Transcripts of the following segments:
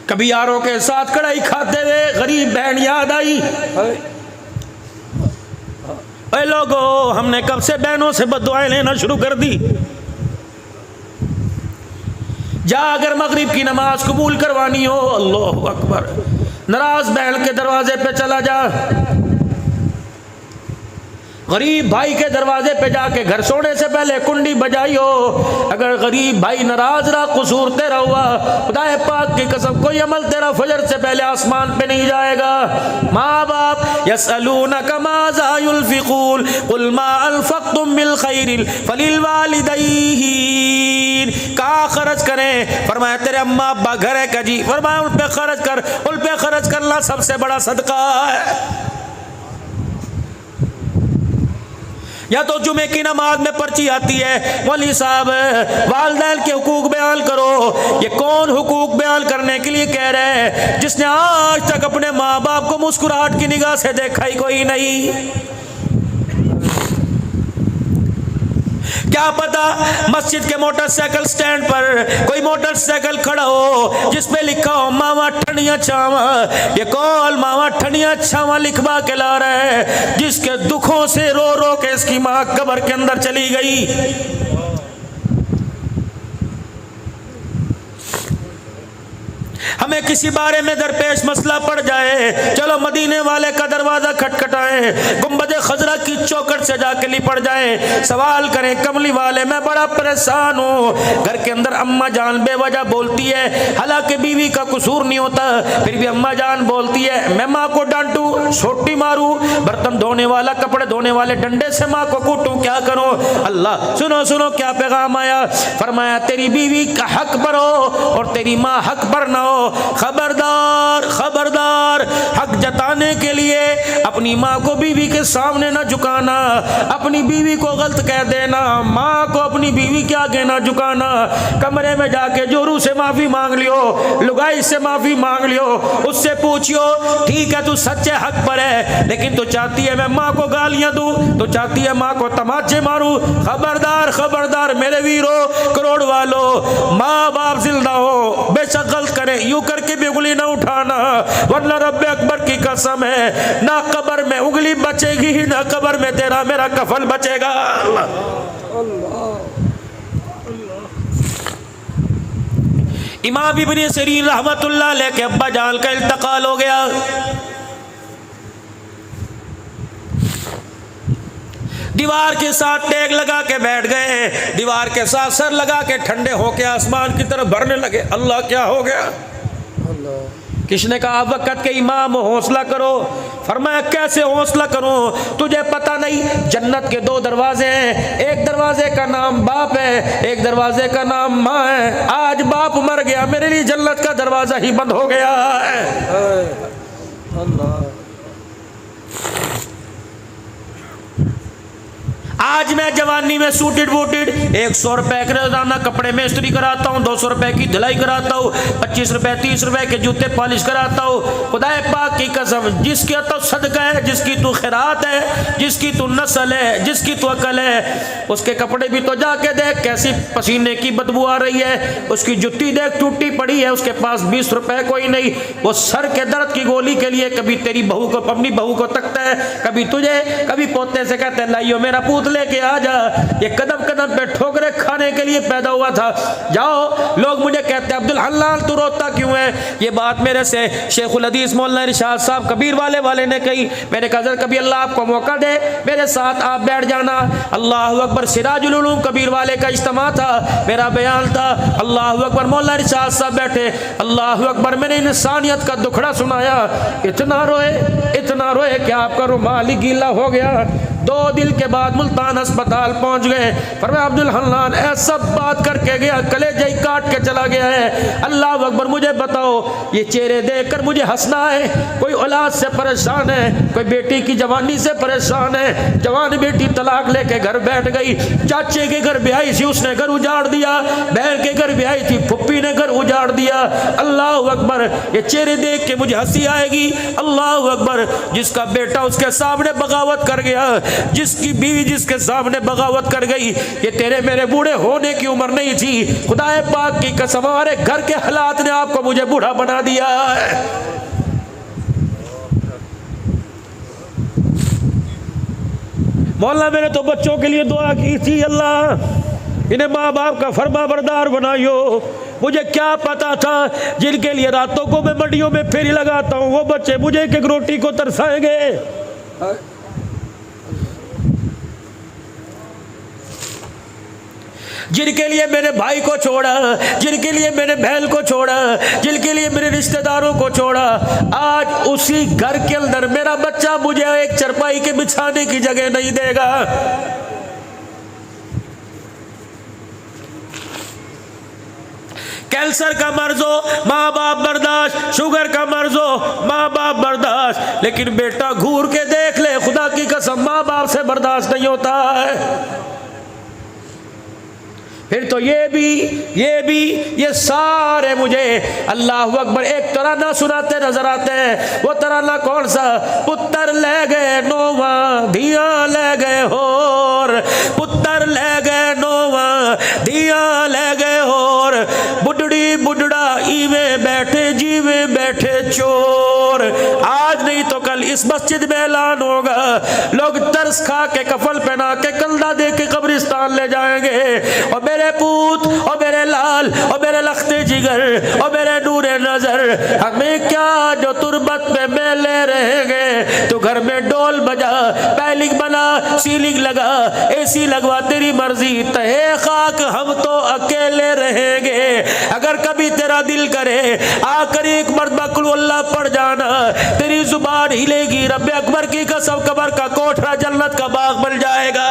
कभी यारों के साथ कढ़ाई खाते हुए गरीब बहन याद आई, अरे लोगो हमने कब से बहनों से बददुआएं लेना शुरू कर दी। जा अगर मगरिब की नमाज कबूल करवानी हो, अल्लाह अकबर, नाराज बहन के दरवाजे पे चला जा, गरीब भाई के दरवाजे पे जाके घर सोने से पहले कुंडी बजाई हो। अगर गरीब भाई नाराज रहा, कसूर तेरा हुआ, खुदाए पाक की कसम कोई अमल तेरा फजर से पहले आसमान पे नहीं जाएगा। माँ बाप यसअलूनका माज़ा युनफ़िक़ून क़ुल मा अनफ़क़्तुम मिन ख़ैरिन फ़लिल वालिदैन। कहाँ खर्च करें? फरमाया तेरे अम्मा अब्बा घर है जी, फरमाया उन पे खर्च कर, उन पे खर्च करना सबसे बड़ा सदका है। या तो जुमे की नमाज में पर्ची आती है, मौलवी साहब वालिदैन के हुकूक बयान करो। ये कौन हुकूक बयान करने के लिए कह रहे हैं? जिसने आज तक अपने माँ बाप को मुस्कुराहट की निगाह से देखा ही कोई नहीं। क्या पता मस्जिद के मोटरसाइकिल स्टैंड पर कोई मोटरसाइकिल खड़ा हो जिस पे लिखा हो मामा ठंडिया छावा। ये कौन मामा ठंडिया छावा लिखवा के ला रहा है, जिसके दुखों से रो रो के इसकी माँ कब्र के अंदर चली गई। हमें किसी बारे में दरपेश मसला पड़ जाए, चलो मदीने वाले का दरवाजा खटखटाएं, गुंबद खजरा की चौखट से जाके लिपट जाएं, सवाल करें कमली वाले मैं बड़ा परेशान हूँ। घर के अंदर अम्मा जान बेवजह बोलती है, हालांकि बीवी का कसूर नहीं होता, फिर भी अम्मा जान बोलती है मैं माँ को डांटू, छोटी मारू, बर्तन धोने वाला कपड़े धोने वाले डंडे से माँ को कूटूं, क्या करूँ? अल्लाह सुनो सुनो क्या पैगाम आया। फरमाया तेरी बीवी का हक पर हो और तेरी माँ हक पर ना हो। खबरदार खबरदार, हक जताने के लिए अपनी माँ को बीवी के सामने न झुकाना, अपनी बीवी को गलत कह देना, माँ को अपनी बीवी के आगे ना झुकाना। कमरे में जाके जोरू से माफी मांग लियो, लुगाई से माफी मांग लियो, उससे पूछियो ठीक है तू सच्चे हक पर है, लेकिन तू चाहती है मैं माँ को गालियां दूं, तू चाहती है माँ को तमाचे मारूं। खबरदार खबरदार मेरे वीरों करोड़ वालों, माँ बाप जिंदा हो बेशक गलत करे, यूं करके भी उंगली ना उठाना, वरना रब्बे अकबर की कसम है ना कब्र में उंगली बचेगी ही ना कब्र में तेरा मेरा कफन बचेगा। इमाम इब्न सीरीन रहमतुल्लाह अलैह के अब्बा जान का इंतकाल हो गया। दीवार के साथ टेक लगा के बैठ गए, दीवार के साथ सर लगा के ठंडे होके आसमान की तरफ भरने लगे। अल्लाह क्या हो गया? किसने कहा वक़्त के इमाम हौसला करो? फरमाया कैसे हौसला करूं? तुझे पता नहीं जन्नत के दो दरवाजे हैं, एक दरवाजे का नाम बाप है, एक दरवाजे का नाम माँ है। आज बाप मर गया, मेरे लिए जन्नत का दरवाजा ही बंद हो गया है। अल्लाह आज मैं जवानी में सूटेड बूटेड 100 रुपए के रोजाना कपड़े में इस्त्री कराता हूँ, 200 रुपए की धुलाई कराता हूँ, 25 रुपए 30 रुपए के जूते पॉलिश कराता हूँ। खुदाए पाक की कसम जिसकी तो सदका है, जिसकी तू खैरात है, जिसकी तू नस्ल है, जिसकी तू अकल है, उसके कपड़े भी तो जाके देख कैसी पसीने की बदबू आ रही है, उसकी जुत्ती देख टूटी पड़ी है, उसके पास 20 रुपए कोई नहीं, वो सर के दर्द की गोली के लिए कभी तेरी बहू को अपनी बहू को तकता है, कभी तुझे कभी पोते से कहते हैं लाइयो मेरा पूत लेके आ जा। ये कदम कदम पे ठोकरे खाने के लिए पैदा हुआ था। जाओ लोग मुझे कहते हैं अब्दुल हन्नान तू रोता क्यों है? ये बात मेरे से शेखुल हदीस मौलाना इरशाद साहब कबीर वाले ने कही। मैंने कहा जर कभी अल्लाह आपको मौका दे मेरे साथ आप बैठ जाना। अल्लाह अकबर सिराजुल उलूम कबीर वाले का इज्तिमा था, मेरा बयान था। अल्लाह अकबर मौलाना इरशाद साहब बैठे, अल्लाह अकबर मैंने इंसानियत का दुखड़ा सुनाया। इतना रोए कि आपका रुमाल ही गीला हो गया। 2 दिन के बाद मुल्तान अस्पताल पहुंच गए। फरमाया अब्दुल हन्नान ऐसा बात करके गया, कलेजा ही काट के चला गया है। अल्लाह अकबर मुझे बताओ ये चेहरे देखकर मुझे हंसना है? कोई औलाद से परेशान है, कोई बेटी की जवानी से परेशान है, जवान बेटी तलाक लेके घर बैठ गई, चाचे के घर ब्याही थी उसने घर उजाड़ दिया, बहन के घर ब्याही थी फुप्पी ने घर उजाड़ दिया। अल्लाह अकबर ये चेहरे देख के मुझे हंसी आएगी। अल्लाह अकबर जिसका बेटा उसके सामने बगावत कर गया, जिसकी बीवी जिसके सामने बगावत कर गई, ये तेरे मेरे बूढ़े होने की उम्र नहीं थी। खुदाए पाक की कसम हमारे घर के हालात ने आपको मुझे बूढ़ा बना दिया है। मौला मैंने तो बच्चों के लिए दुआ की थी, अल्लाह इन्हें माँ बाप का फरमा बरदार बनाइयो। मुझे क्या पता था जिनके लिए रातों को मैं मंडियों में फेरी लगाता हूँ वो बच्चे मुझे एक एक रोटी को तरसाएंगे। जिनके लिए मेरे भाई को छोड़ा, जिनके लिए मेरे बहन को छोड़ा, जिनके लिए मेरे रिश्तेदारों को छोड़ा, आज उसी घर के अंदर मेरा बच्चा मुझे एक चरपाई के बिछाने की जगह नहीं देगा। कैंसर का मर्ज हो माँ बाप बर्दाश्त, शुगर का मर्ज हो माँ बाप बर्दाश्त, लेकिन बेटा घूर के देख ले, खुदा की कसम माँ बाप से बर्दाश्त नहीं होता है। फिर तो ये सारे मुझे अल्लाह अकबर एक तराना सुनाते नजर आते हैं। वो तराना कौन सा? पुत्र ले गए नोवा धिया ले गए होर, पुत्र ले गए नोवा धिया ले गए होर, बुढ़ड़ी बुढ़ड़ा ईवे बैठे जीवे बैठे चोर। आज नहीं तो कल इस मस्जिद में ऐलान होगा, लोग तरस खा के कफल पहना के कंधा दे के कब्रिस्तान ले जाएंगे। और मेरे पूत और मेरे लाल और मेरे लखते जिगर और मेरे नूरे नजर, हमें क्या जो तुरबत में मेले रहेंगे। तो घर में डोल बजा, पैलिंग बना, सीलिंग लगा, एसी लगवा, तेरी मर्जी, तहे खाक हम तो अकेले रहेंगे। अगर कभी तेरा दिल करे आकर एक मर्तबा कुल अल्लाह पढ़ जाना, तेरी जुबान हिलेगी, रब्बे अकबर की कसम कब्र का कोठरा जन्नत का बाग बन जाएगा।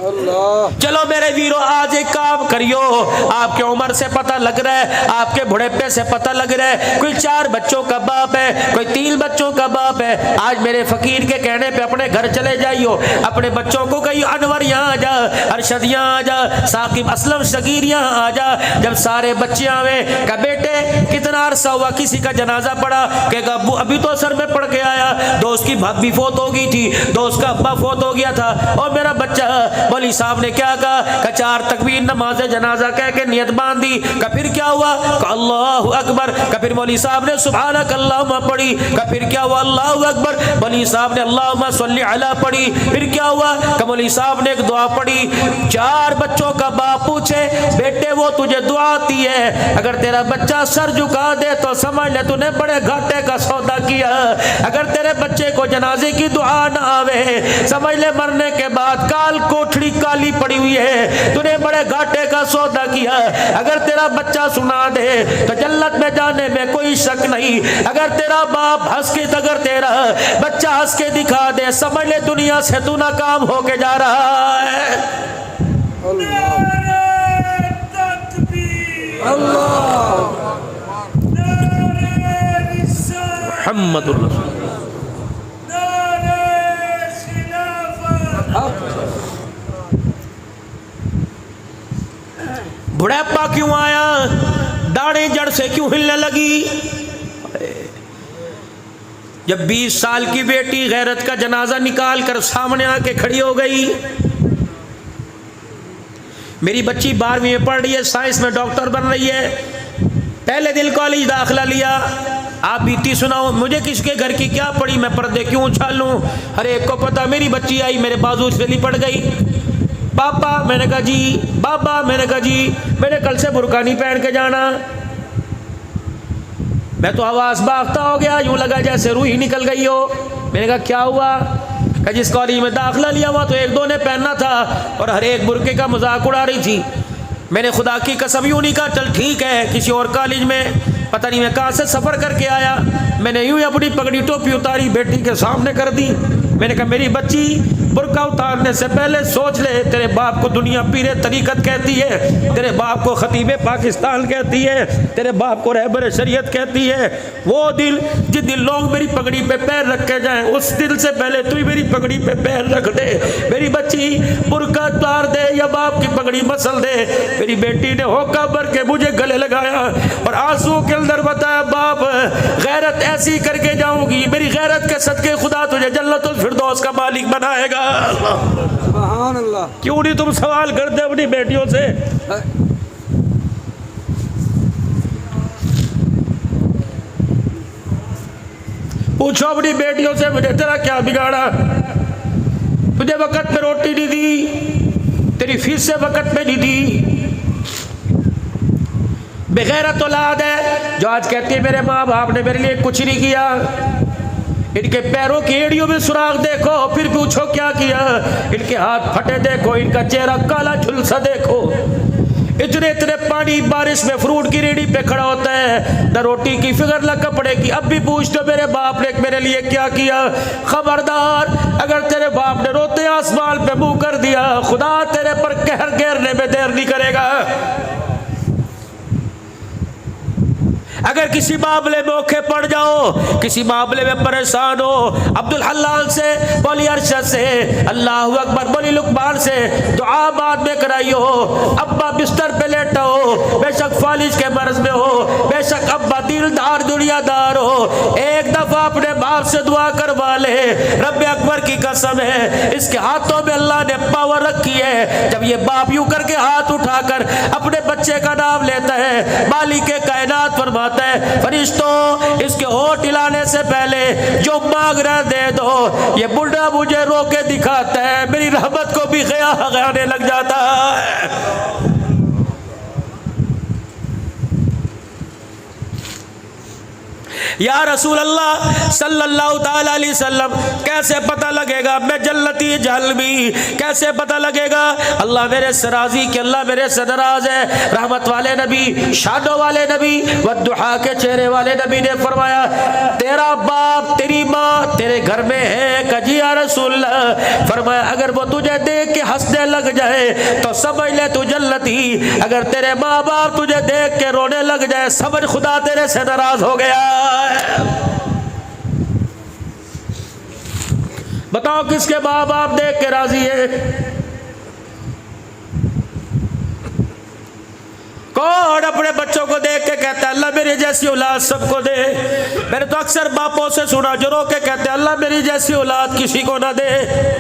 चलो मेरे वीरों, आज एक काम करियो, आपके उम्र से पता लग रहा है, आपके बुढ़ेपे से पता लग रहा है, कोई 4 बच्चों का बाप है, कोई 3 बच्चों का बाप है। आज मेरे फकीर के कहने पे अपने घर चले जाइयो, अपने बच्चों को कहियो अनवर यहाँ आ जा, अरशद यहाँ आ जा, साकिब असलम शकीर यहाँ आ जा। जब सारे बच्चे आवे, कहा बेटे कितना अरसा हुआ किसी का जनाजा पड़ा? कहेगा अभी तो असर में पढ़ के आया, दोस्त की भाभी फोत हो गई थी, दोस्त का अब्बा फोत हो गया था, और मेरा बच्चा मौलवी साहब ने क्या कहा? 4 तकबीर नमाज जनाजा कह के नियत बांधी। का फिर क्या हुआ? अल्लाहु अकबर। का फिर मौलवी साहब ने सुभानक अल्लाहुम्मा पढ़ी। का फिर क्या हुआ? अल्लाहु अकबर। मौलवी साहब ने अल्लाहुम्मा सल्ली अला पढ़ी। फिर क्या हुआ? का मौलवी साहब ने एक दुआ पढ़ी। 4 बच्चों का बाप पूछे, बेटे वो तुझे दुआ आती है? अगर तेरा बच्चा सर झुका दे तो समझ ले तूने बड़े घाटे का सौदा किया। अगर तेरे बच्चे को जनाजे की दुआ ना आवे, समझ ले मरने के बाद काल कोठड़ी काली पड़ी हुई है, तूने बड़े घाटे का सौदा किया। अगर तेरा बच्चा सुना दे तो जन्नत में जाने में कोई शक नहीं। अगर तेरा बाप हंस के, अगर तेरा बच्चा हंस के दिखा दे, समझ ले दुनिया से तू नाकाम होके जा रहा है। बुढ़ापा क्यों आया? दाढ़ी जड़ से क्यों हिलने लगी? जब 20 साल की बेटी गैरत का जनाजा निकाल कर सामने आके खड़ी हो गई। मेरी बच्ची 12वीं में पढ़ रही है, साइंस में डॉक्टर बन रही है, पहले दिन कॉलेज दाखिला लिया। आप बीती सुनाओ, मुझे किसके घर की क्या पड़ी, मैं पर्दे क्यों उछालूं? हर एक को पता। मेरी बच्ची आई, मेरे बाजू से लिपट गई। पापा, मैंने कहा जी। बाबा, मैंने कहा जी, मैंने कल से बुर्का नहीं पहन के जाना। मैं तो आवाज भागता हो गया, यूं लगा जैसे रूह ही निकल गई हो। मैंने कहा क्या हुआ? कहा जिस कॉलेज में दाखिला लिया हुआ तो 1-2 ने पहनना था और हर एक बुर्के का मजाक उड़ा रही थी। मैंने खुदा की कसम यूं नहीं कहा चल ठीक है, किसी और कॉलेज में पता नहीं मैं कहाँ से सफ़र करके आया। मैंने यूं ही अपनी पगड़ी टोपी उतारी, बेटी के सामने कर दी। मैंने कहा मेरी बच्ची, बुर्का उतारने से पहले सोच ले, तेरे बाप को दुनिया पीरे तरीकत कहती है, तेरे बाप को खतीबे पाकिस्तान कहती है, तेरे बाप को रहबर शरीयत कहती है। वो दिल जिस दिन लोग मेरी पगड़ी पे पैर रख के जाएं, उस दिल से पहले तू ही मेरी पगड़ी पे पैर रख दे। मेरी बच्ची बुर्का उतार दे या बाप की पगड़ी मसल दे। मेरी बेटी ने होका भर के मुझे गले लगाया और आंसू के अंदर बताया, बाप गैरत ऐसी करके जाऊंगी, मेरी गैरत के सदके खुदा तुझे जन्नतुल फिरदौस का मालिक बनाएगा। सुभान अल्लाह। क्यों नहीं तुम सवाल करते अपनी बेटियों से? पूछो अपनी बेटियों से, मुझे तेरा क्या बिगाड़ा? तुझे वक्त पे रोटी नहीं दी, तेरी फीस से वक्त पे नहीं दी। बेगैरत औलाद है जो आज कहती है मेरे माँ बाप ने मेरे लिए कुछ नहीं किया। इनके पैरों की एड़ियों में सुराख देखो, फिर पूछो क्या किया। इनके हाथ फटे देखो, इनका चेहरा काला झुलसा देखो। इतने इतने पानी बारिश में फ्रूट की रेडी पे खड़ा होता है, न रोटी की फिक्र न कपड़े की। अब भी पूछ दो मेरे बाप ने मेरे लिए क्या किया। खबरदार, अगर तेरे बाप ने रोते आसमान पे मुंह कर दिया, खुदा तेरे पर कहर घेरने में देर नहीं करेगा। अगर किसी मामले में औखे पड़ जाओ, किसी मामले में परेशान हो, अब्दुल हल्लाल से, बोली अरशद से, अल्लाहु अकबर, बोली लुकमान से दुआ बाद में कराइयो। अब्बा बिस्तर पे लेटा हो, बेशक फालिज के मर्ज में हो, बेशक अब्बा दिलदार दुनियादार हो, एक दफा अपने बाप से दुआ करवा ले। रब्बे अकबर की कसम है, इसके हाथों में अल्लाह ने पावर रखी है। जब ये बाप यूं करके हाथ उठाकर अपने बच्चे का नाम लेता है, मालिक के कायनात फरमाता है, फरिश्तों इसके होठ हिलाने से पहले जो मांग रहे दे दो। ये बुढ़ा मुझे रोके दिखाता है, मेरी रहमत को भी गयाने लग जाता है। या रसूल अल्लाह सल्लल्लाहु ताला अलैहि वसल्लम, कैसे पता लगेगा मैं जन्नती जहलमी? कैसे पता लगेगा? अल्लाह मेरे से राजी कि अल्लाह मेरे से नाराज है। रहमत वाले नबी, शादो वाले नबी, वद्दुहा के चेहरे वाले नबी ने फरमाया, तेरा बाप तेरी माँ तेरे घर में है? कजी या रसूल अल्लाह। फरमाया, अगर वो तुझे देख के हंसने लग जाए तो समझ ले तू जन्नती। अगर तेरे माँ बाप तुझे देख के रोने लग जाए, समझ खुदा तेरे से नाराज हो गया। बताओ किसके माँ बाप देख के राजी है? कौन अपने बच्चों को देख के कहता है अल्लाह मेरी जैसी औलाद सबको दे? मैंने तो अक्सर बापों से सुना जो रो के कहते हैं अल्लाह मेरी जैसी औलाद किसी को ना दे।